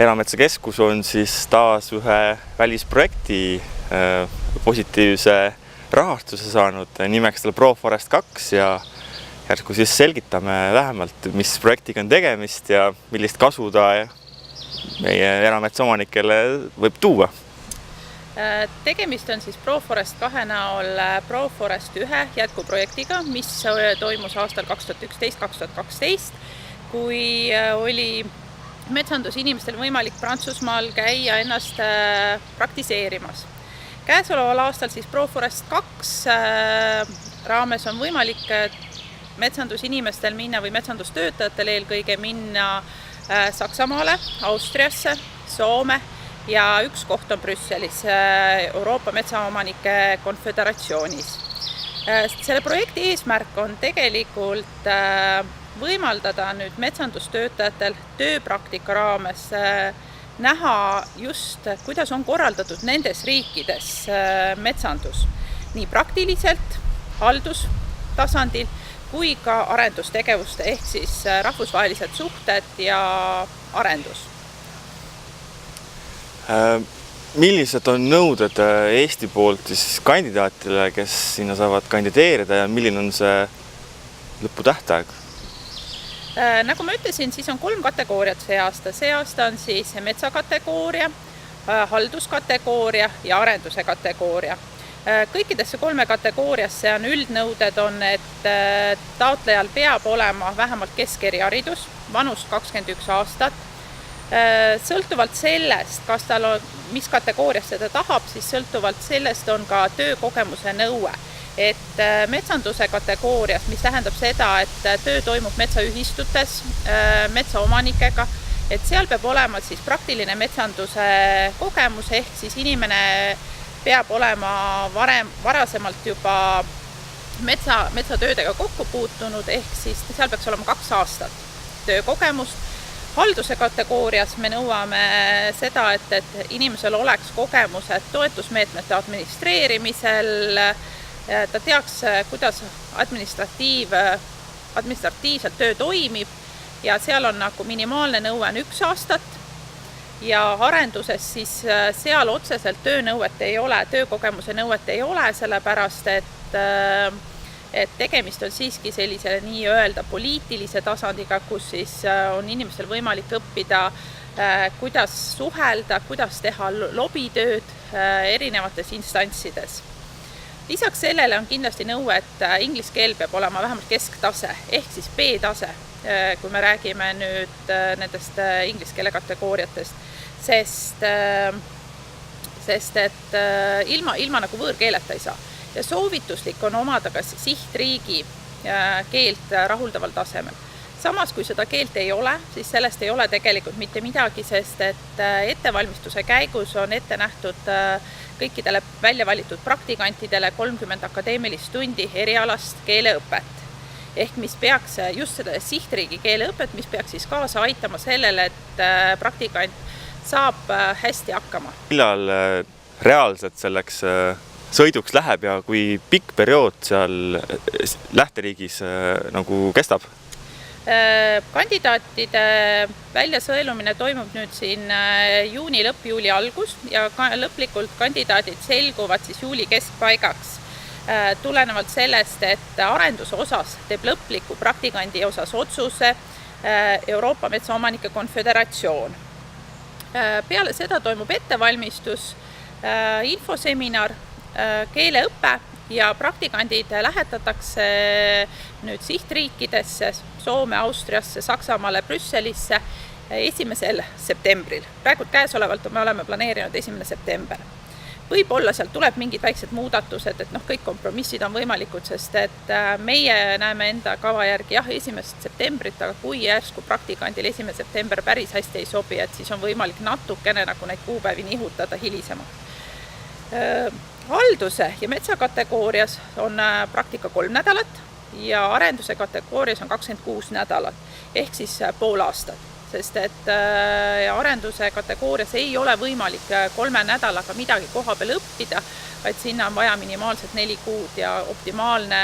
Erametsakeskus on siis taas ühe välisprojekti positiivse rahastuse saanud nimeks tal ProForest 2 ja järsku siis selgitame lähemalt, mis projektiga on tegemist ja millist kasu ta meie erametsaomanikele võib tuua. Tegemist on siis ProForest 2 näol ProForest 1 jätkuprojektiga, mis toimus aastal 2011-2012, kui oli metsandusinimestel võimalik Prantsusmaal käia ennast praktiseerimas. Käesoleval aastal siis ProForest 2 raames on võimalik metsandusinimestel minna või metsandustöötajatel eelkõige minna Saksamaale, Austriasse, Soome ja üks koht on Brüsselis, Euroopa Metsaomanike Konföderatsioonis. Selle projekti eesmärk on tegelikult võimaldada nüüd metsandustöötajatel tööpraktika raames näha just, kuidas on korraldatud nendes riikides metsandus. Nii praktiliselt, haldustasandil kui ka arendustegevuste ehk siis rahvusvahelised suhted ja arendus. Millised on nõuded Eesti poolt siis kandidaatile, kes sinna saavad kandideerida ja milline on see lõputähtaeg? Nagu ma ütlesin, siis on 3 kategooriat see aasta. See aasta on siis metsakategooria, halduskategooria ja arenduse kategooria. Kõikidesse 3 kategooriasse on üldnõuded on, et taotlejal peab olema vähemalt keskeriharidus, vanust 21 aastat. Sõltuvalt sellest, kas tal on, mis kategooriasse ta tahab, siis sõltuvalt sellest on ka töökogemuse nõue. Et metsanduse kategoorias, mis tähendab seda, et töö toimub metsaühistutes, metsaomanikega, et seal peab olema siis praktiline metsanduse kogemus, ehk siis inimene peab olema varasemalt juba metsatöödega kokku puutunud, ehk siis seal peaks olema 2 aastat töökogemust. Halduse kategoorias me nõuame seda, et inimesel oleks kogemused toetusmeetmete administreerimisel, ta teaks, kuidas administratiivselt töö toimib ja seal on nagu minimaalne nõue on 1 aastat ja arenduses siis seal otseselt töönõuet ei ole, töökogemuse nõuet ei ole, sellepärast et tegemist on siiski sellise nii-öelda poliitilise tasandiga, kus siis on inimestel võimalik õppida, kuidas suhelda, kuidas teha lobitööd erinevates instantsides. Lisaks sellele on kindlasti nõue, et inglise keel peab olema vähemalt kesktase, ehk siis B-tase, kui me räägime nüüd nendest inglise keele kategooriatest, sest et ilma nagu võõrkeeleta ei saa. Ja soovituslik on omada ka sihtriigi keelt rahuldaval tasemel. Samas, kui seda keelt ei ole, siis sellest ei ole tegelikult mitte midagi, sest et ettevalmistuse käigus on ette nähtud kõikidele välja valitud praktikantidele 30 akadeemilist tundi erialast keeleõpet. Ehk mis peaks just seda sihtriigi keeleõpet, mis peaks siis kaasa aitama sellele, et praktikant saab hästi hakkama. Millal reaalselt selleks sõiduks läheb ja kui pikk periood seal lähteriigis nagu kestab? Kandidaatide väljasõelumine toimub nüüd siin juuni lõpp, juuli algus ja lõplikult kandidaadid selguvad siis juuli keskpaigaks. Tulenevalt sellest, et arenduse osas teeb lõpliku praktikandi osas otsuse Euroopa Metsaomanike Konföderatsioon. Peale seda toimub ettevalmistus, infoseminar, keeleõpe ja praktikandid lähetatakse nüüd sihtriikidesse, Soome, Austriasse, Saksamaale, Brüsselisse 1. septembril. Praegu käesolevalt me oleme planeerinud 1. september. Võib-olla sealt tuleb mingid väiksed muudatused, et kõik kompromissid on võimalikud, sest et meie näeme enda kava järgi 1. septembrit, aga kui järsku praktikandil 1. september päris hästi ei sobi, et siis on võimalik natukene nagu neid kuupäevi nihutada hilisema. Halduse ja metsakategoorias on praktika 3 nädalat ja arenduse kategoorias on 26 nädalat, ehk siis pool aastat, sest et arenduse kategoorias ei ole võimalik 3 nädalaga midagi koha peal õppida, vaid sinna on vaja minimaalselt 4 kuud ja optimaalne,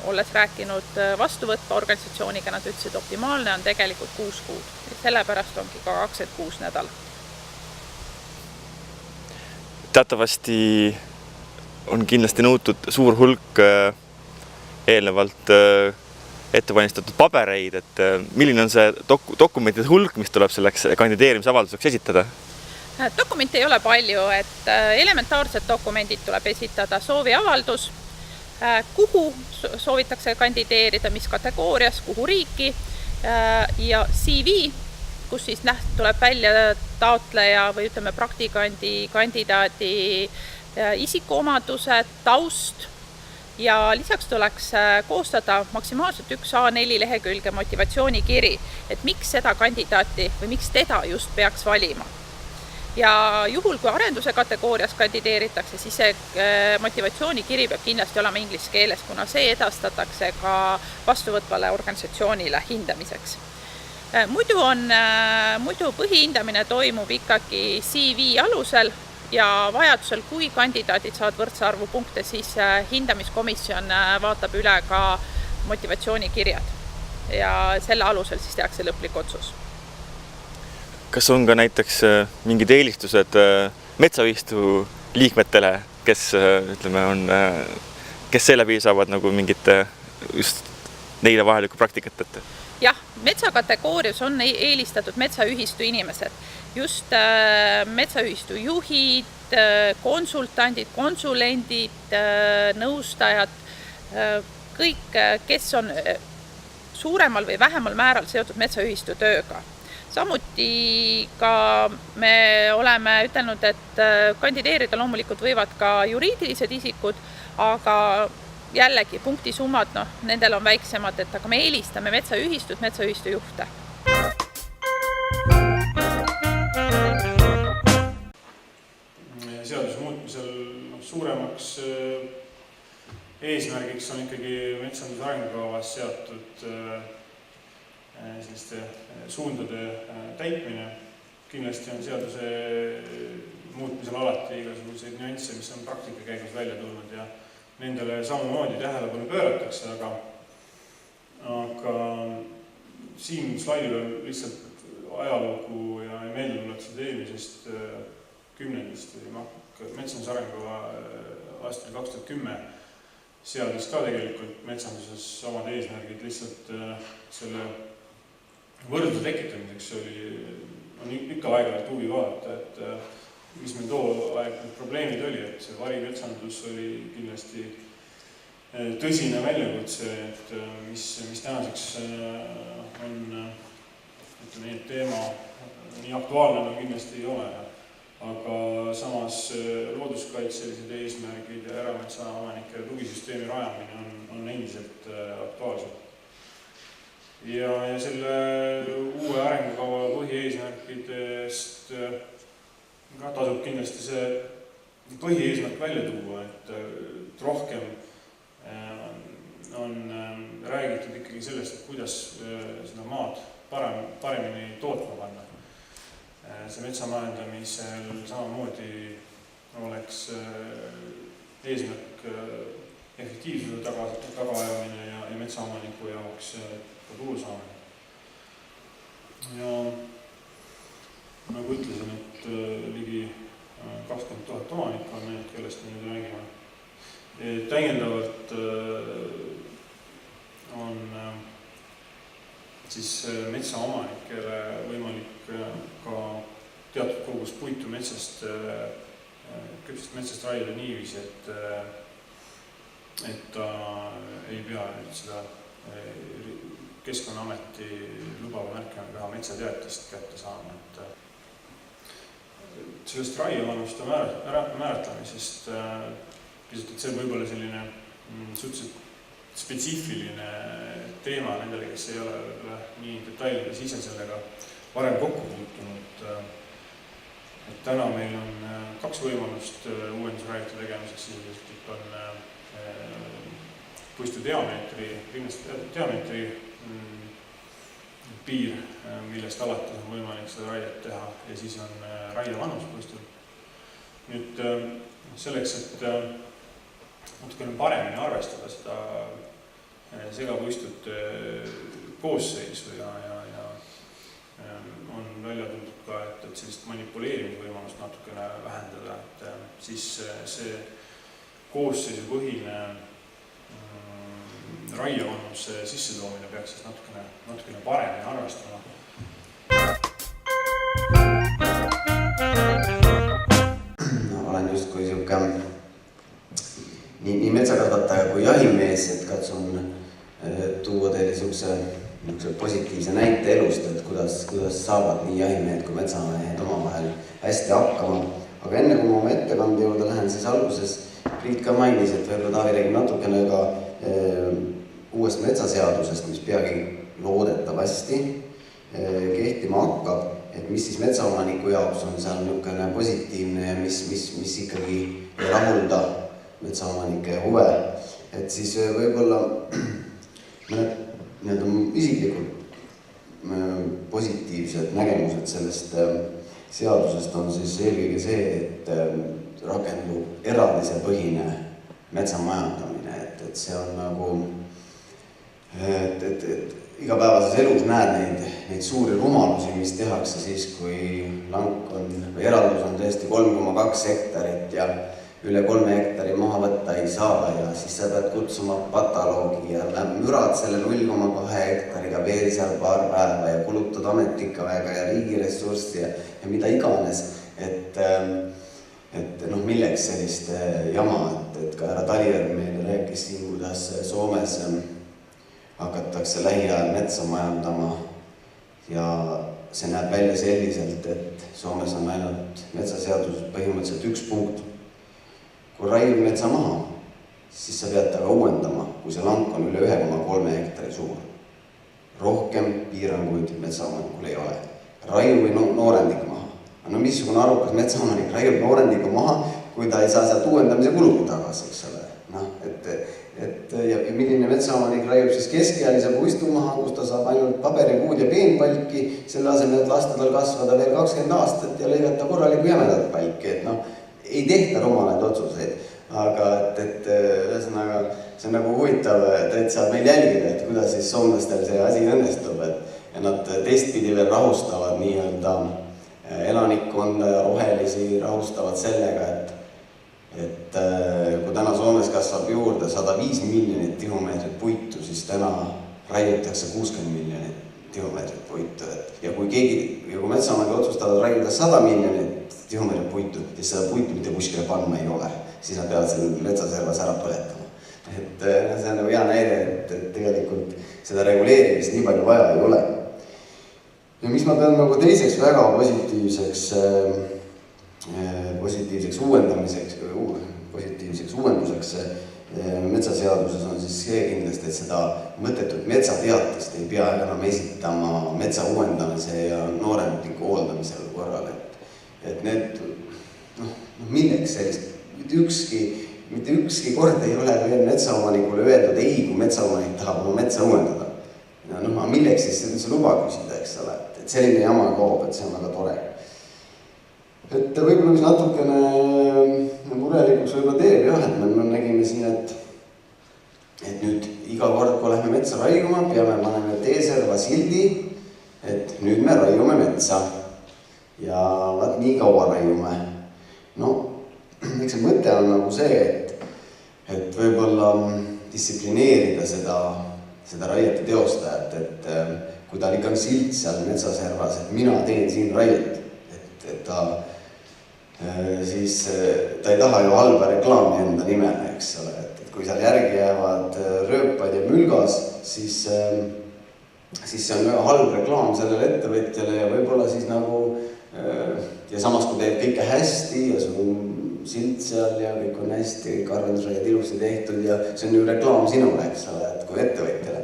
olles rääkinud vastuvõtva organisatsiooniga, nad ütlesid, optimaalne on tegelikult 6 kuud. Sellepärast ongi ka 26 nädalat. Teatavasti on kindlasti nõutud suur hulk eelnevalt ettevalmistatud pabereid, et milline on see dokumentide hulk, mis tuleb selleks kandideerimisavalduseks esitada? Dokumente ei ole palju, et elementaarsed dokumendid tuleb esitada, sooviavaldus, kuhu soovitakse kandideerida, mis kategoorias, kuhu riiki ja CV, kus siis tuleb välja taotleja või ütleme praktikandi, kandidaadi isikuomadused, taust ja lisaks tuleks koostada maksimaalselt 1 A4 lehekülge motivatsioonikiri, et miks seda kandidaati või miks teda just peaks valima. Ja juhul, kui arenduse kategoorias kandideeritakse, siis see motivatsioonikiri peab kindlasti olema inglise keeles, kuna see edastatakse ka vastuvõtvale organisatsioonile hindamiseks. Muidu põhihindamine toimub ikkagi CV alusel ja vajadusel, kui kandidaadid saavad võrdse arvu punkte, siis hindamiskomisjon vaatab üle ka motivatsioonikirjad ja selle alusel siis tehakse lõplik otsus. Kas on ka näiteks mingid eelistused metsaühistu liikmetele, kes seeläbi saavad nagu mingit just neile vahelikku praktikat ette? Jah, metsakategoorias on eelistatud metsaühistu inimesed, just metsaühistu juhid, konsultandid, konsulendid, nõustajad, kõik, kes on suuremal või vähemal määral seotud metsaühistu tööga. Samuti ka me oleme ütelnud, et kandideerida loomulikult võivad ka juriidilised isikud, aga jällegi punktisummad, nendel on väiksemad, aga me eelistame metsaühistut, metsaühistu juhte. Seaduse muutmisel suuremaks eesmärgiks on ikkagi metsanduse arengukavas seatud selliste suundade täitmine. Kindlasti on seaduse muutmisel alati igasuguseid nüansse, mis on praktika käigus välja tulnud ja nendele samamoodi tähelepanu pööratakse, aga siin slaidil on lihtsalt ajalugu ja meeldetuletused eelmisest kümnendist või metsanduse arengukava aastal 2010 seadis ka tegelikult metsanduses omad eesmärgid, lihtsalt selle võrdluse tekitamiseks on ikka aeg-ajalt huvi vaadata, et mis meil too aeg probleemid oli, et see varimetsandus oli kindlasti tõsine väljakutse, et mis tänaseks on teema nii aktuaalne kindlasti ei ole, aga samas looduskaitselised eesmärgid ja erametsaomanike tugisüsteemi rajamine on endiselt aktuaalsed. Ja selle uue arengukava põhieesmärkidest tasub kindlasti see põhieesmärk välja tuua, et rohkem on räägitud ikkagi sellest, et kuidas seda maad paremini tootma panna. See metsamajandamisel samamoodi oleks eesmärk efektiivsuse tagaajamine ja metsaomaniku jaoks tulu saamine. Ja nagu ütlesin, et ligi 20 000 omanikku on need, kellest me nüüd räägime. Täiendavalt on siis metsaomanikele võimalik ka teatud kogus puitu metsast, küpsest metsast raiuda niiviisi, et ta ei pea seda Keskkonnaameti lubava märkima peha metsateatist kätte saama. Sellest raievanuste määratlemisest pisut, et see on võib-olla selline suhteliselt spetsiifiline teema nendele, kes ei ole nii detailides ise sellega varem kokku puutunud. Et täna meil on 2 võimalust uuendusraiete tegemiseks, sisuliselt on puistu diameetri piir, millest alates on võimalik seda raiet teha ja siis on raievanus puistul. Nüüd selleks, et natukene paremini arvestada seda segapuistute koosseisu ja on välja tulnud ka, et et sellist manipuleerimisvõimalust natukene vähendada, et siis see koosseisupõhine raievannuse sissetoomine peaks siis natukene paremini arvestama. Olen justkui siuke nii metsakasvataja kui jahimees, et katsun tuua teile siukse positiivse näite elust, et kuidas saavad nii jahimehed kui metsamehed omavahel hästi hakkama. Aga enne kui ma oma ettekande juurde lähen, siis alguses Priit ka mainis, et võib-olla Taavi räägib natukene ka uuest metsaseadusest, mis peagi loodetavasti kehtima hakkab, et mis siis metsaomaniku jaoks on seal niisugune positiivne ja mis ikkagi ei rahulda metsaomanike huve. Et siis võib-olla mõned isiklikult positiivsed nägemused sellest seadusest on siis eelkõige see, et rakendub eraldisepõhine metsamajandamine, et see on nagu, et igapäevases elus näed neid suuri rumalusi, mis tehakse siis, kui lank on, või eraldus on tõesti 3,2 hektarit ja üle 3 hektari maha võtta ei saa ja siis sa pead kutsuma pataloogi ja mürad selle 0,2 hektariga veel seal paar päeva ja kulutad ametikaväega ja riigiressurssi ja mida iganes, et milleks sellist jama, et ka härra Talijärv meile rääkis siin, kuidas Soomes hakatakse lähiajal metsa majandama ja see näeb välja selliselt, et Soomes on ainult metsaseaduses põhimõtteliselt üks punkt. Kui raiub metsa maha, siis sa pead taga uuendama, kui see lank on üle 1,3 hektari suur. Rohkem piiranguid metsaomanikul ei ole. Raiu või noorendik maha. No missugune arukas metsaomanik raiub noorendiku maha, kui ta ei saa sealt uuendamise kulugi tagasi, eks ole. Ja milline metsaomanik raiub siis keskealise puistu maha, kus ta saab ainult paberipuud ja peenpalki, selle asemel, et lasta tal kasvada veel 20 aastat ja lõigata korraliku jämedat palki, et ei tehta rumalaid otsuseid, aga ühesõnaga see on nagu huvitav täitsa meil jälgida, et kuidas siis soomlastel see asi õnnestub, ja nad teistpidi veel rahustavad nii-öelda elanikkonda ja rohelisi rahustavad sellega, et kui täna Soomes kasvab juurde 105 miljonit tihumeetrit puitu, siis täna raiutakse 60 miljonit tihumeetrit puitu, ja kui metsaomanikud otsustavad raiuda 100 miljonit tihumeetrit puitu, siis seda puitu mitte kuskile panna ei ole, siis nad peavad selle metsaservas ära põletama. Et see on nagu hea näide, et tegelikult seda reguleerimist nii palju vaja ei ole. Ja mis ma pean nagu teiseks väga positiivseks uuenduseks metsaseaduses on siis see kindlasti, et seda mõttetut metsateatist ei pea enam esitama metsa uuendamise ja noorendiku hooldamisel korral, et need, milleks sellist, mitte ükski kord ei ole veel metsaomanikule öeldud ei, kui metsaomanik tahab oma metsa uuendada. Milleks siis see luba küsida, eks ole, et selline jama kaob, et see on väga tore. Et võib-olla mis natukene murelikuks võib-olla teeb, jah, et me nägime siin, et nüüd iga kord, kui lähme metsa raiuma, peame paneme teeserva sildi, et nüüd me raiume metsa ja vaat nii kaua raiume. Eks see mõte on nagu see, et võib-olla distsiplineerida seda raiete teostajat, et kui tal ikka on silt seal metsaservas, et mina teen siin raiet, et siis ta ei taha ju halba reklaami enda nimele, eks ole, et kui seal järgi jäävad rööpad ja mülgas, siis see on väga halb reklaam sellele ettevõtjale ja võib-olla siis nagu ja samas kui teeb kõike hästi ja sul on silt seal ja kõik on hästi, kõik arvendusraied ilusti tehtud ja see on ju reklaam sinule, eks ole, et kui ettevõtjale.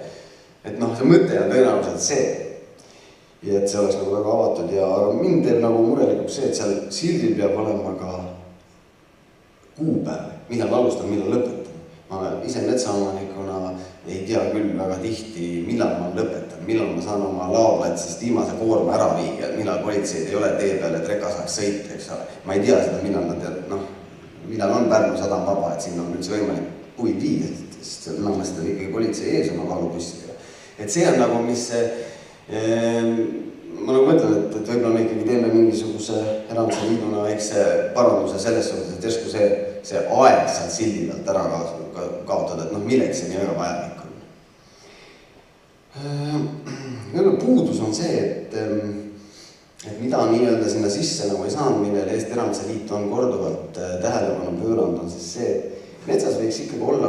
Et see mõte on tõenäoliselt see. Ja et see oleks nagu väga avatud aga mind teeb nagu murelikuks see, et seal sildil peab olema ka kuupäev, millal alustan, millal lõpetan. Ma ise metsaomanikuna ei tea küll väga tihti, millal ma lõpetan, millal ma saan oma laoplatsist viimase koorma ära viia, millal politseid ei ole tee peal, et reka saaks sõita, eks ole. Ma ei tea seda, millal on Pärnu sadam vaba, et sinna on üldse võimalik puid viia, sest enamasti on ikkagi politsei ees oma kaalupüssidega. Et see on nagu, mis ma nagu mõtlen, et võib-olla me ikkagi teeme mingi mingisuguse Eramuse liiduna väikse paranduse selles suhtes, et järsku see aeg sealt sildi pealt ära kaotada, et milleks see nii väga vajalik on. Võib-olla puudus on see, et mida nii-öelda sinna sisse ei saanud, millele Eesti Eramuse Liit on korduvalt tähelepanu pööranud, on siis see, et metsas võiks ikkagi olla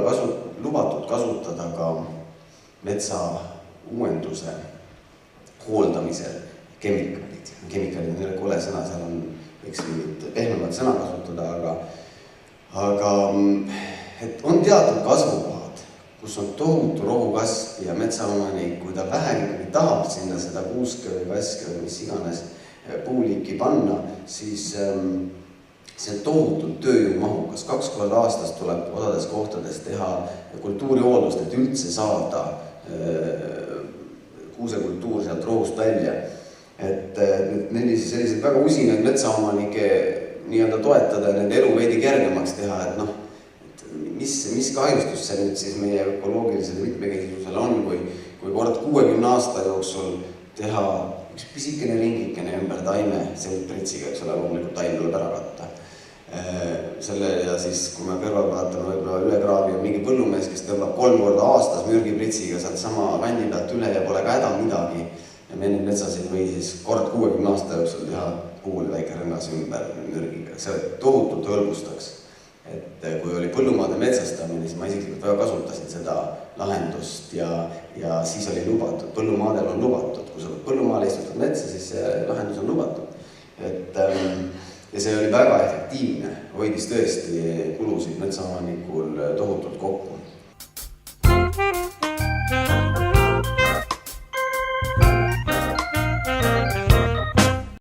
lubatud kasutada ka metsa uuenduse hooldamisel kemikaalid. Kemikaalid on jälle kole sõna, seal võiks mingit pehmemat sõna kasutada, aga et on teatud kasvukohad, kus on tohutu rohukasv ja metsaomanik, kui ta vähegi tahab sinna seda kuuske või kaske või mis iganes puuliiki panna, siis see on tohutult tööjõumahukas. 2 korda aastas tuleb osades kohtades teha kultuurihooldust, et üldse saada kuusekultuur sealt rohust välja. Et sellised väga usinaid metsaomanikke nii-öelda toetada ja nende elu veidi kergemaks teha, et mis kahjustus see nüüd siis meie ökoloogilisele mitmekesisusele on, kui kord 60 aasta jooksul teha üks pisikene ringikene ümber taime seltpritsiga, eks ole, loomulikult taim tuleb ära katta. Selle ja siis, kui me kõrval vaatame võib-olla üle kraavi on mingi põllumees, kes tõmbab 3 korda aastas mürgipritsiga sealt sama kandi pealt üle ja pole ka häda midagi. Ja me neid metsasid või siis kord 60 aasta jooksul teha puul väike rõngas ümber mürgiga. See tohutult hõlbustaks. Et kui oli põllumaade metsastamine, siis ma isiklikult väga kasutasin seda lahendust ja siis oli lubatud. Põllumaadel on lubatud. Kui sa põllumaale istutud metsa, siis see lahendus on lubatud. Ja see oli väga efektiivne, hoidis tõesti kulusid metsaomanikul tohutult kokku.